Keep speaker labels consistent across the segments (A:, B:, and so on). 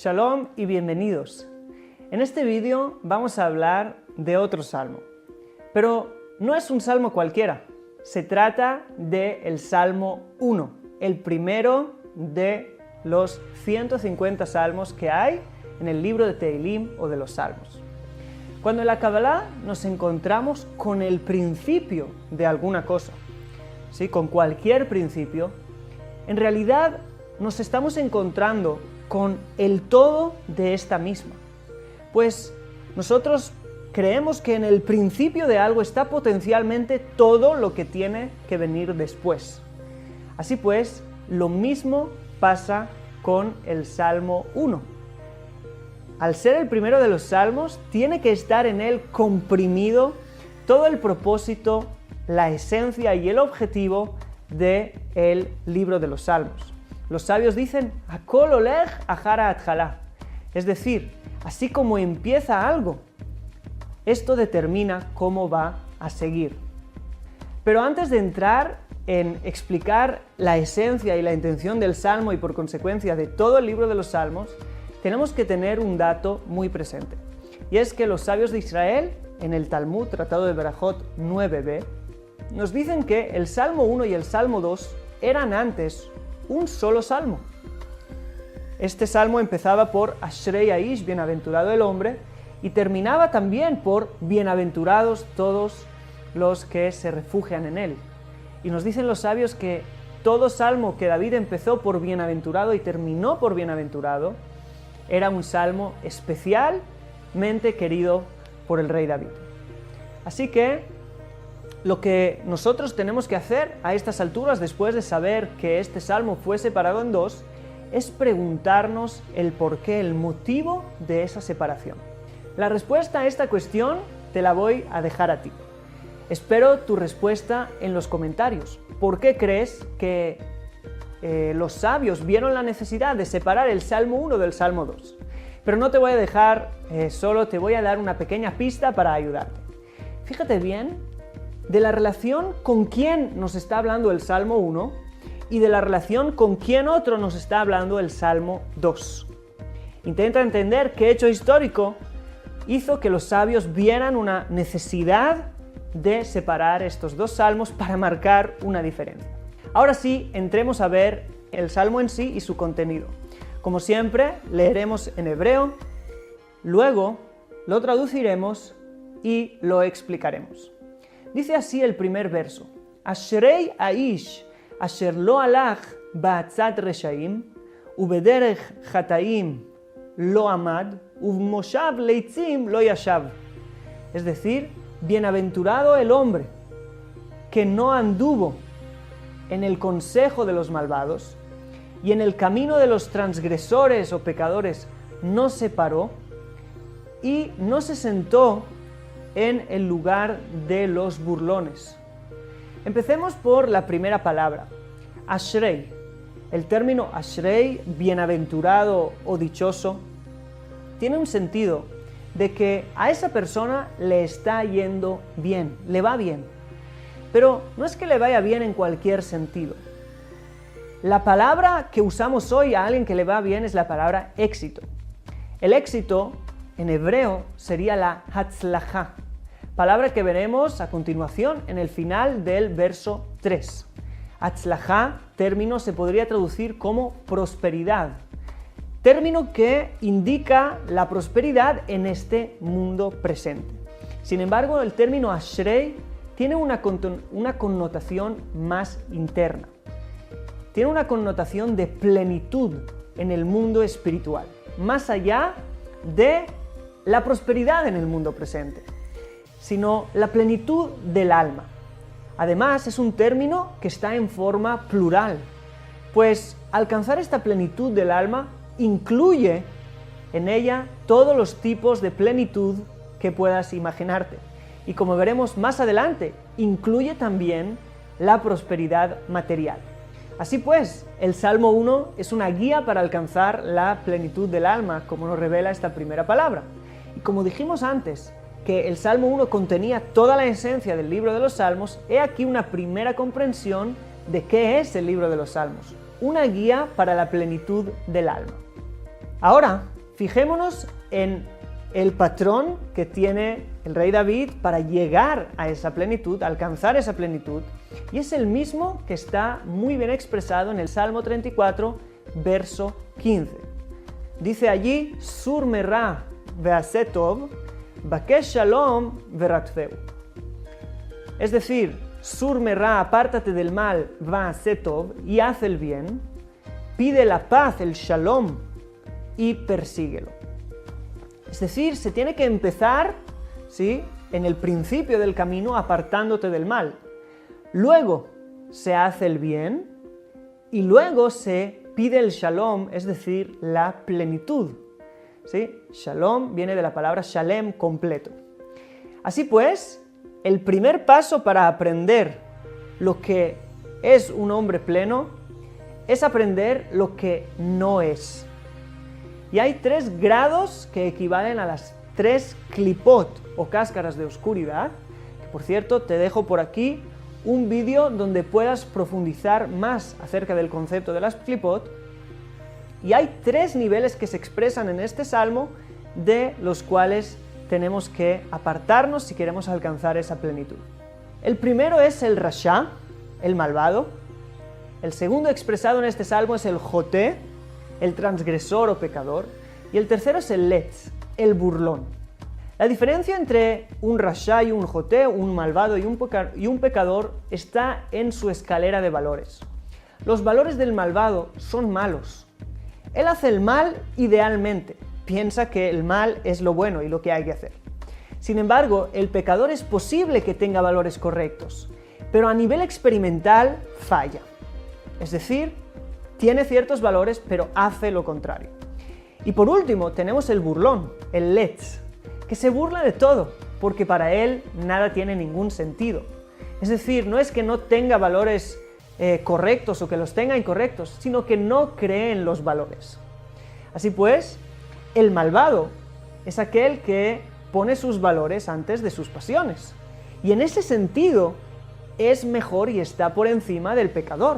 A: Shalom y bienvenidos. En este vídeo vamos a hablar de otro salmo, pero no es un salmo cualquiera. Se trata del Salmo 1, el primero de los 150 salmos que hay en el libro de Tehilim o de los Salmos. Cuando en la Kabbalah nos encontramos con el principio de alguna cosa, ¿sí? Con cualquier principio, en realidad nos estamos encontrando con el todo de esta misma. Pues nosotros creemos que en el principio de algo está potencialmente todo lo que tiene que venir después. Así pues, lo mismo pasa con el Salmo 1. Al ser el primero de los salmos, tiene que estar en él comprimido todo el propósito, la esencia y el objetivo del libro de los salmos. Los sabios dicen, Hakol olech achara atjalá, es decir, así como empieza algo, esto determina cómo va a seguir. Pero antes de entrar en explicar la esencia y la intención del salmo y por consecuencia de todo el libro de los salmos, tenemos que tener un dato muy presente. Y es que los sabios de Israel, en el Talmud, Tratado de Berajot 9b, nos dicen que el Salmo 1 y el Salmo 2 eran antes un solo salmo. Este salmo empezaba por Ashrei Aish, bienaventurado el hombre, y terminaba también por bienaventurados todos los que se refugian en él. Y nos dicen los sabios que todo salmo que David empezó por bienaventurado y terminó por bienaventurado era un salmo especialmente querido por el rey David. Así que lo que nosotros tenemos que hacer a estas alturas, después de saber que este salmo fue separado en dos, es preguntarnos el porqué, el motivo de esa separación. La respuesta a esta cuestión te la voy a dejar a ti. Espero tu respuesta en los comentarios. ¿Por qué crees que los sabios vieron la necesidad de separar el Salmo 1 del Salmo 2? Pero no te voy a dejar solo, te voy a dar una pequeña pista para ayudarte. Fíjate bien de la relación con quién nos está hablando el Salmo 1 y de la relación con quién otro nos está hablando el Salmo 2. Intenta entender qué hecho histórico hizo que los sabios vieran una necesidad de separar estos dos salmos para marcar una diferencia. Ahora sí, entremos a ver el salmo en sí y su contenido. Como siempre, leeremos en hebreo, luego lo traduciremos y lo explicaremos. Dice así el primer verso, Ashrei Aish, asher lo alach ba'atzat reshaim, ubederech chataim lo amad, ubmoshav leitzim lo yashav. Es decir, bienaventurado el hombre que no anduvo en el consejo de los malvados y en el camino de los transgresores o pecadores no se paró y no se sentó en el lugar de los burlones. Empecemos por la primera palabra, Ashrei. El término Ashrei, bienaventurado o dichoso, tiene un sentido de que a esa persona le está yendo bien, le va bien. Pero no es que le vaya bien en cualquier sentido. La palabra que usamos hoy a alguien que le va bien es la palabra éxito. El éxito en hebreo sería la hatzlachá, palabra que veremos a continuación en el final del verso 3. Hatzlachá, término, se podría traducir como prosperidad, término que indica la prosperidad en este mundo presente. Sin embargo, el término Ashrei tiene una connotación más interna. Tiene una connotación de plenitud en el mundo espiritual, más allá de la prosperidad en el mundo presente, sino la plenitud del alma. Además, es un término que está en forma plural, pues alcanzar esta plenitud del alma incluye en ella todos los tipos de plenitud que puedas imaginarte. Y como veremos más adelante, incluye también la prosperidad material. Así pues, el Salmo 1 es una guía para alcanzar la plenitud del alma, como nos revela esta primera palabra. Y como dijimos antes, que el Salmo 1 contenía toda la esencia del libro de los Salmos, he aquí una primera comprensión de qué es el libro de los Salmos, una guía para la plenitud del alma. Ahora Fijémonos en el patrón que tiene el rey David para llegar a esa plenitud, alcanzar esa plenitud, y es el mismo que está muy bien expresado en el Salmo 34, verso 15. Dice allí, Sur merá ve'aseh tov, bakesh shalom ve'ratfeu. Es decir, Sur merá, apártate del mal, ve'aseh tov, y haz el bien, pide la paz, el shalom, y persíguelo. Es decir, se tiene que empezar, ¿sí?, en el principio del camino apartándote del mal. Luego se hace el bien y luego se pide el shalom, es decir, la plenitud. ¿Sí? Shalom viene de la palabra shalem, completo. Así pues, el primer paso para aprender lo que es un hombre pleno es aprender lo que no es. Y hay 3 grados que equivalen a las 3 klipot o cáscaras de oscuridad, que por cierto te dejo por aquí un vídeo donde puedas profundizar más acerca del concepto de las klipot. Y hay 3 niveles que se expresan en este salmo de los cuales tenemos que apartarnos si queremos alcanzar esa plenitud. El primero es el rasha, el malvado. El segundo expresado en este salmo es el joté, el transgresor o pecador, y el tercero es el letz, el burlón. La diferencia entre un rasha y un joté, un malvado y un pecador, está en su escalera de valores. Los valores del malvado son malos. Él hace el mal idealmente, piensa que el mal es lo bueno y lo que hay que hacer. Sin embargo, el pecador es posible que tenga valores correctos, pero a nivel experimental falla. Es decir, tiene ciertos valores, pero hace lo contrario. Y por último, tenemos el burlón, el letz, que se burla de todo, porque para él nada tiene ningún sentido. Es decir, no es que no tenga valores correctos o que los tenga incorrectos, sino que no cree en los valores. Así pues, el malvado es aquel que pone sus valores antes de sus pasiones. Y en ese sentido, es mejor y está por encima del pecador.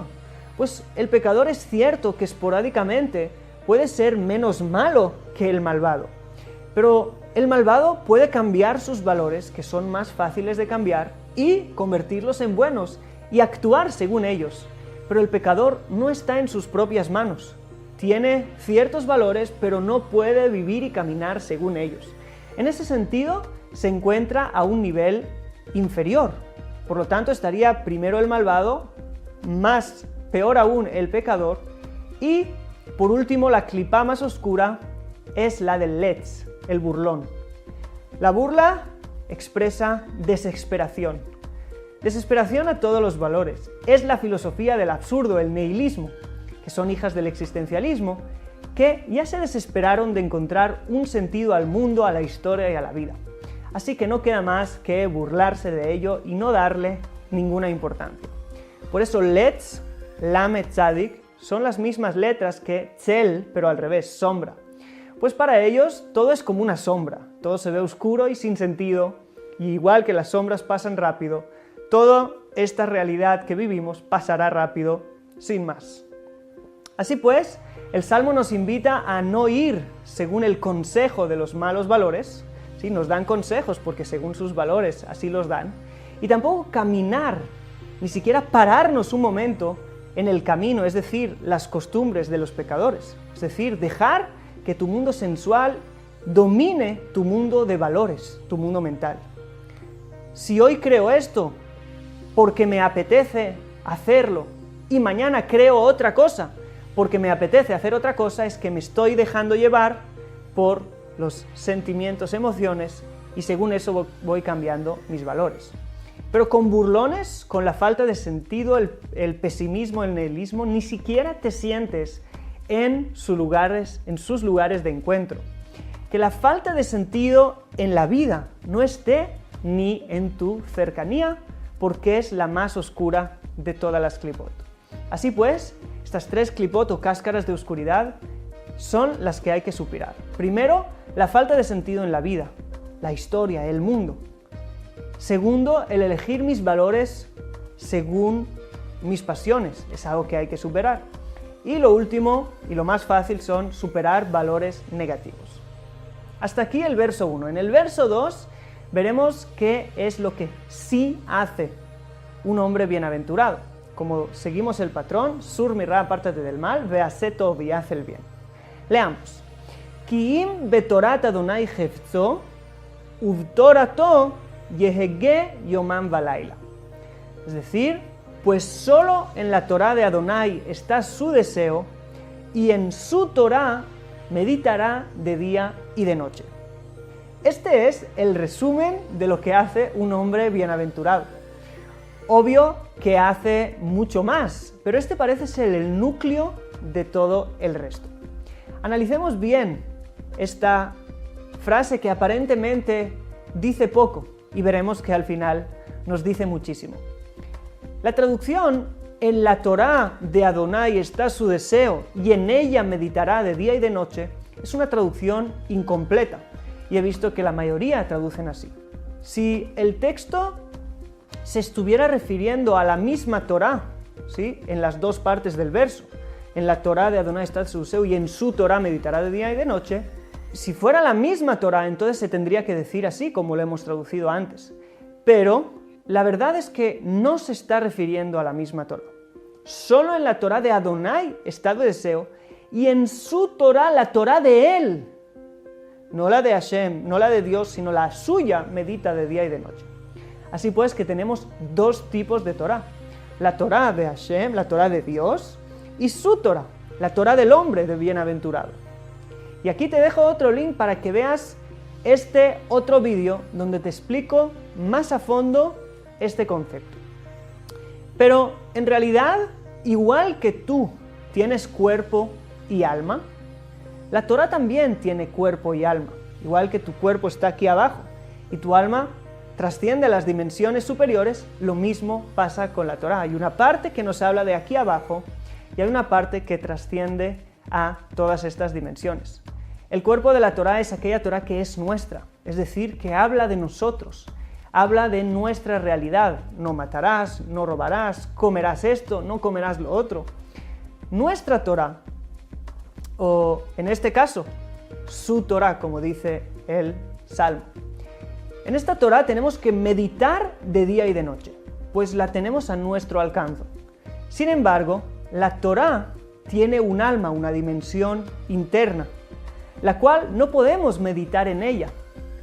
A: Pues el pecador es cierto que esporádicamente puede ser menos malo que el malvado, pero el malvado puede cambiar sus valores, que son más fáciles de cambiar, y convertirlos en buenos y actuar según ellos. Pero el pecador no está en sus propias manos. Tiene ciertos valores, pero no puede vivir y caminar según ellos. En ese sentido, se encuentra a un nivel inferior. Por lo tanto, estaría primero el malvado, peor aún el pecador, y por último la clipá más oscura es la del letz, el burlón. La burla expresa desesperación. Desesperación a todos los valores. Es la filosofía del absurdo, el nihilismo, que son hijas del existencialismo, que ya se desesperaron de encontrar un sentido al mundo, a la historia y a la vida. Así que no queda más que burlarse de ello y no darle ninguna importancia. Por eso letz, lamed tzadik, son las mismas letras que tzel, pero al revés, sombra. Pues para ellos todo es como una sombra, todo se ve oscuro y sin sentido, y igual que las sombras pasan rápido, toda esta realidad que vivimos pasará rápido, sin más. Así pues, el Salmo nos invita a no ir según el consejo de los malos valores, ¿sí? Nos dan consejos porque según sus valores así los dan, y tampoco caminar, ni siquiera pararnos un momento en el camino, es decir, las costumbres de los pecadores. Es decir, dejar que tu mundo sensual domine tu mundo de valores, tu mundo mental. Si hoy creo esto porque me apetece hacerlo y mañana creo otra cosa porque me apetece hacer otra cosa, es que me estoy dejando llevar por los sentimientos, emociones, y según eso voy cambiando mis valores. Pero con burlones, con la falta de sentido, el pesimismo, el nihilismo, ni siquiera te sientes en sus lugares de encuentro. Que la falta de sentido en la vida no esté ni en tu cercanía, porque es la más oscura de todas las klipot. Así pues, estas 3 klipot o cáscaras de oscuridad son las que hay que superar. Primero, la falta de sentido en la vida, la historia, el mundo. Segundo, el elegir mis valores según mis pasiones, es algo que hay que superar. Y lo último, y lo más fácil, son superar valores negativos. Hasta aquí el verso 1. En el verso 2 veremos qué es lo que sí hace un hombre bienaventurado. Como seguimos el patrón, sur mirá, apártate del mal, vease tov y haz el bien. Leamos. Ki im betorat Adonai hefzo, uvtorato yehege yomam velaila. Es decir, pues solo en la Torá de Adonai está su deseo, y en su Torá meditará de día y de noche. Este es el resumen de lo que hace un hombre bienaventurado. Obvio que hace mucho más, pero este parece ser el núcleo de todo el resto. Analicemos bien esta frase que aparentemente dice poco y veremos que al final nos dice muchísimo. La traducción en la Torá de Adonai está su deseo y en ella meditará de día y de noche es una traducción incompleta y he visto que la mayoría traducen así. Si el texto se estuviera refiriendo a la misma Torá, ¿sí?, en las dos partes del verso, en la Torá de Adonai está su deseo y en su Torá meditará de día y de noche, si fuera la misma Torá entonces se tendría que decir así como lo hemos traducido antes. Pero la verdad es que no se está refiriendo a la misma Torá. Solo en la Torá de Adonai está el deseo y en su Torá, la Torá de él, no la de Hashem, no la de Dios, sino la suya, medita de día y de noche. Así pues que tenemos dos tipos de Torá. La Torá de Hashem, la Torá de Dios, y su Torá, la Torá del hombre de bienaventurado. Y aquí te dejo otro link para que veas este otro vídeo donde te explico más a fondo este concepto. Pero en realidad, igual que tú tienes cuerpo y alma, la Torá también tiene cuerpo y alma. Igual que tu cuerpo está aquí abajo y tu alma trasciende a las dimensiones superiores, lo mismo pasa con la Torá. Hay una parte que nos habla de aquí abajo y hay una parte que trasciende a todas estas dimensiones. El cuerpo de la Torá es aquella Torá que es nuestra, es decir, que habla de nosotros, habla de nuestra realidad. No matarás, no robarás, comerás esto, no comerás lo otro. Nuestra Torá, o en este caso, su Torá, como dice el Salmo. En esta Torá tenemos que meditar de día y de noche, pues la tenemos a nuestro alcance. Sin embargo, la Torá tiene un alma, una dimensión interna, la cual no podemos meditar en ella,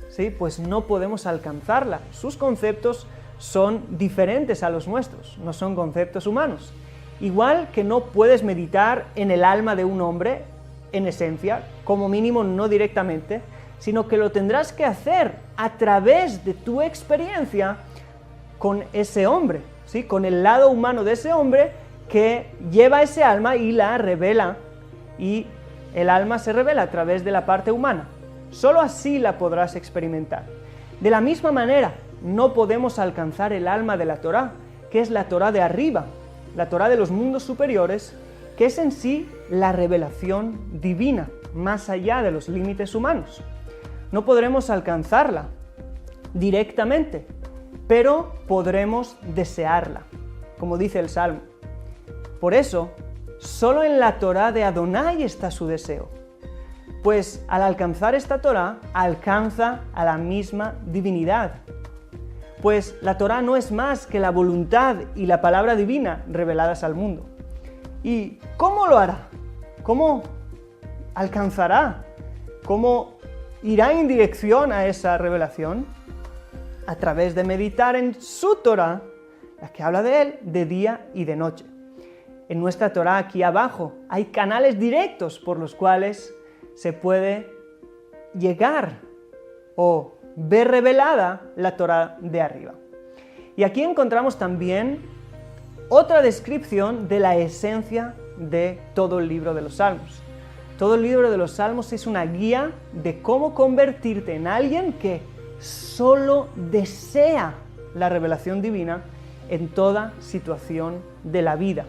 A: ¿sí?, pues no podemos alcanzarla. Sus conceptos son diferentes a los nuestros, no son conceptos humanos. Igual que no puedes meditar en el alma de un hombre, en esencia, como mínimo no directamente, sino que lo tendrás que hacer a través de tu experiencia con ese hombre, ¿sí?, con el lado humano de ese hombre que lleva ese alma y la revela, y el alma se revela a través de la parte humana. Solo así la podrás experimentar. De la misma manera, no podemos alcanzar el alma de la Torá, que es la Torá de arriba, la Torá de los mundos superiores, que es en sí la revelación divina, más allá de los límites humanos. No podremos alcanzarla directamente, pero podremos desearla, como dice el Salmo. Por eso, solo en la Torá de Adonai está su deseo, pues al alcanzar esta Torá, alcanza a la misma divinidad. Pues la Torá no es más que la voluntad y la palabra divina reveladas al mundo. ¿Y cómo lo hará? ¿Cómo alcanzará? ¿Cómo irá en dirección a esa revelación? A través de meditar en su Torá, la que habla de él, de día y de noche. En nuestra Torá, aquí abajo, hay canales directos por los cuales se puede llegar o ver revelada la Torá de arriba. Y aquí encontramos también otra descripción de la esencia de todo el libro de los Salmos. Todo el libro de los Salmos es una guía de cómo convertirte en alguien que solo desea la revelación divina en toda situación de la vida.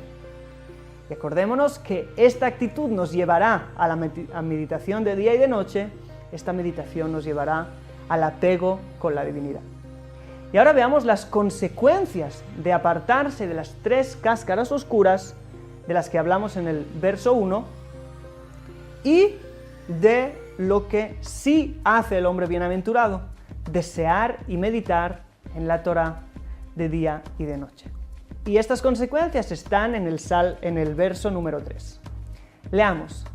A: Y acordémonos que esta actitud nos llevará a la meditación de día y de noche, esta meditación nos llevará al apego con la divinidad. Y ahora veamos las consecuencias de apartarse de las tres cáscaras oscuras de las que hablamos en el verso 1 y de lo que sí hace el hombre bienaventurado: desear y meditar en la Torá de día y de noche. Y estas consecuencias están en el verso número 3. Leamos.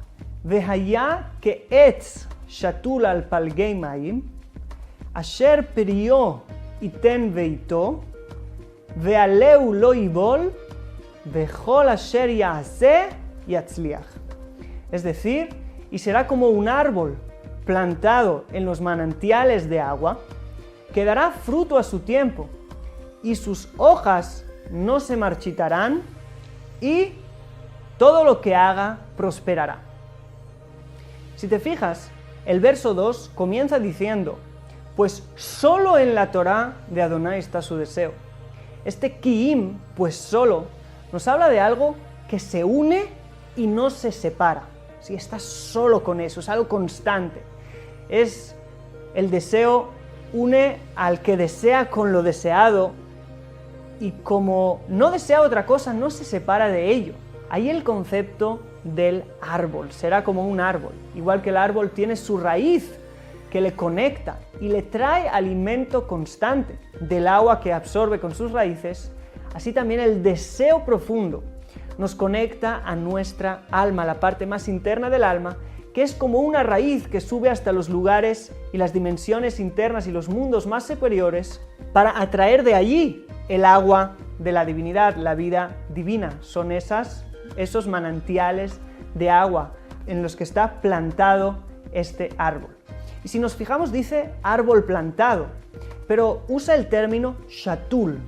A: Vehaya ke'etz shatul al palgei mayim, asher perio iten veito, ve'aleu lo yibol, vechol asher ya'aseh yatzliach. Es decir, y será como un árbol plantado en los manantiales de agua, que dará fruto a su tiempo, y sus hojas no se marchitarán, y todo lo que haga prosperará. Si te fijas, el verso 2 comienza diciendo: pues solo en la Torá de Adonai está su deseo. Este ki'im, pues solo, nos habla de algo que se une y no se separa. Si estás solo con eso, es algo constante. Es el deseo, une al que desea con lo deseado, y como no desea otra cosa, no se separa de ello. Ahí el concepto del árbol, será como un árbol. Igual que el árbol tiene su raíz que le conecta y le trae alimento constante del agua que absorbe con sus raíces, así también el deseo profundo nos conecta a nuestra alma, la parte más interna del alma, que es como una raíz que sube hasta los lugares y las dimensiones internas y los mundos más superiores para atraer de allí el agua de la divinidad, la vida divina. Son esos manantiales de agua en los que está plantado este árbol. Y si nos fijamos, dice árbol plantado, pero usa el término shatul,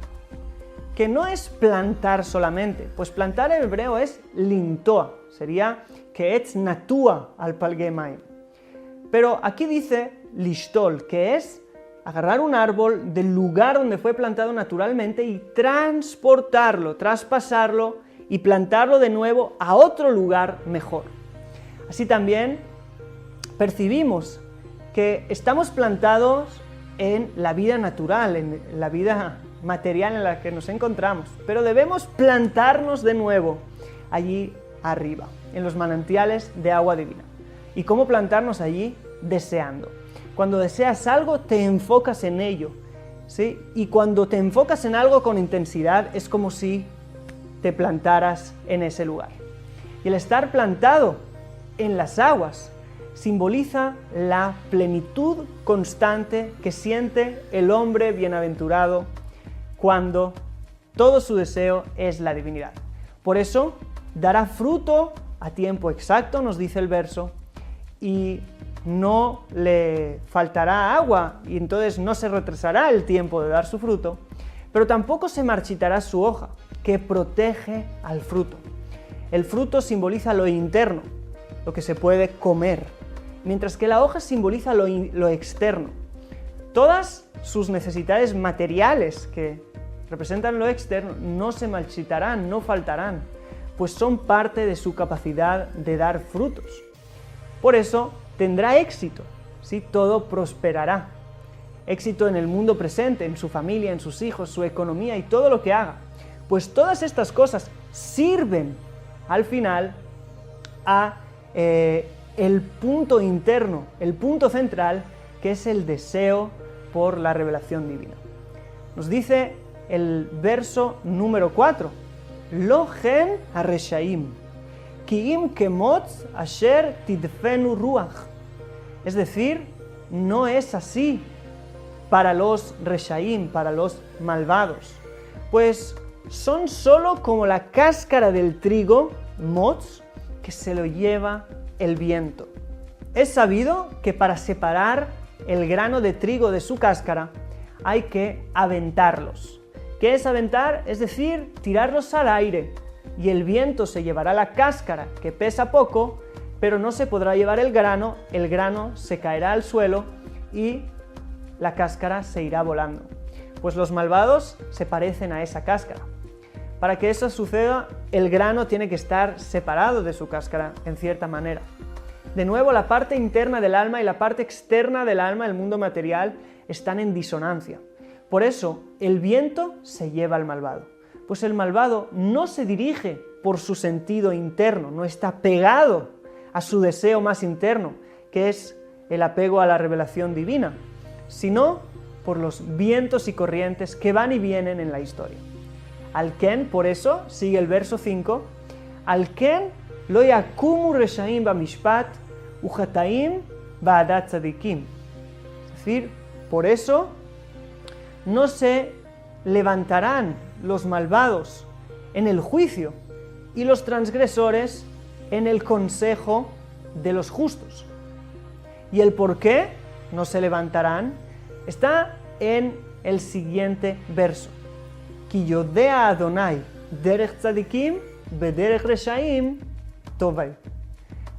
A: que no es plantar solamente, pues plantar en hebreo es lintoa, sería ke'etz natua al palgei mayim. Pero aquí dice lishtol, que es agarrar un árbol del lugar donde fue plantado naturalmente y transportarlo, traspasarlo y plantarlo de nuevo a otro lugar mejor. Así también percibimos que estamos plantados en la vida natural, en la vida material en la que nos encontramos, pero debemos plantarnos de nuevo allí arriba, en los manantiales de agua divina. ¿Y cómo plantarnos allí? Deseando. Cuando deseas algo, te enfocas en ello, ¿sí? Y cuando te enfocas en algo con intensidad, es como si te plantaras en ese lugar. Y el estar plantado en las aguas simboliza la plenitud constante que siente el hombre bienaventurado cuando todo su deseo es la divinidad. Por eso dará fruto a tiempo exacto, nos dice el verso, y no le faltará agua, y entonces no se retrasará el tiempo de dar su fruto, pero tampoco se marchitará su hoja, que protege al fruto. El fruto simboliza lo interno, lo que se puede comer, mientras que la hoja simboliza lo externo. Todas sus necesidades materiales que representan lo externo no se marchitarán, no faltarán, pues son parte de su capacidad de dar frutos. Por eso tendrá éxito, ¿sí? Todo prosperará. Éxito en el mundo presente, en su familia, en sus hijos, su economía y todo lo que haga. Pues todas estas cosas sirven al final a el punto interno, el punto central, que es el deseo por la revelación divina. Nos dice el verso número 4, Lo gen hareshaim, ki'im kemotz asher tidfenu ruach. Es decir, no es así para los reshaim, para los malvados, pues son solo como la cáscara del trigo, motz, que se lo lleva el viento. Es sabido que para separar el grano de trigo de su cáscara hay que aventarlos. ¿Qué es aventar? Es decir, tirarlos al aire, y el viento se llevará la cáscara, que pesa poco, pero no se podrá llevar el grano se caerá al suelo y la cáscara se irá volando. Pues los malvados se parecen a esa cáscara. Para que eso suceda, el grano tiene que estar separado de su cáscara, en cierta manera. De nuevo, la parte interna del alma y la parte externa del alma, el mundo material, están en disonancia. Por eso, el viento se lleva al malvado. Pues el malvado no se dirige por su sentido interno, no está pegado a su deseo más interno, que es el apego a la revelación divina, sino por los vientos y corrientes que van y vienen en la historia. Al ken, por eso, sigue el verso 5, al ken lo yakumu reshaim bamishpat uchataim ba'adat tzadikim. Es decir, por eso no se levantarán los malvados en el juicio y los transgresores en el consejo de los justos. Y el por qué no se levantarán está en el siguiente verso. Ki yodea Adonai derech tzadikim bederech reshaim tovai.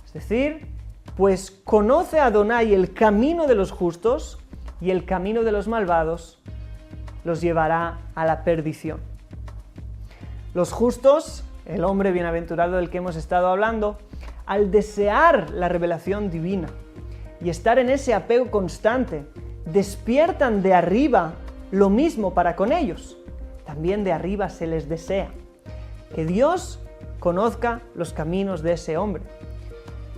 A: Es decir, pues conoce Adonai el camino de los justos y el camino de los malvados los llevará a la perdición. Los justos, el hombre bienaventurado del que hemos estado hablando, al desear la revelación divina y estar en ese apego constante, despiertan de arriba lo mismo para con ellos. También de arriba se les desea que Dios conozca los caminos de ese hombre.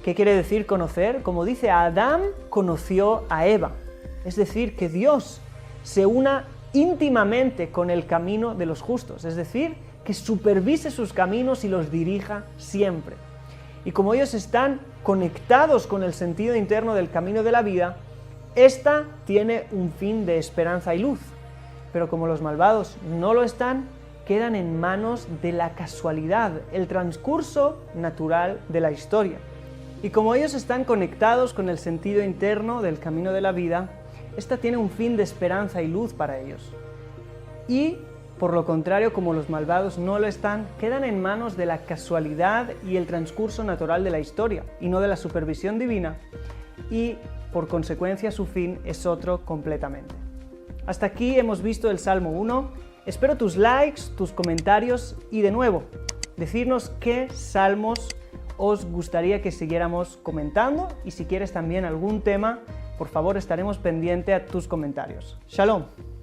A: ¿Qué quiere decir conocer? Como dice, Adán conoció a Eva. Es decir, que Dios se una íntimamente con el camino de los justos. Es decir, que supervise sus caminos y los dirija siempre. Y como ellos están conectados con el sentido interno del camino de la vida, esta tiene un fin de esperanza y luz. Pero como los malvados no lo están, quedan en manos de la casualidad, el transcurso natural de la historia. Y como ellos están conectados con el sentido interno del camino de la vida, esta tiene un fin de esperanza y luz para ellos. Y, por lo contrario, como los malvados no lo están, quedan en manos de la casualidad y el transcurso natural de la historia, y no de la supervisión divina, y por consecuencia su fin es otro completamente. Hasta aquí hemos visto el Salmo 1. Espero tus likes, tus comentarios y de nuevo, decirnos qué salmos os gustaría que siguiéramos comentando y si quieres también algún tema, por favor estaremos pendientes a tus comentarios. Shalom.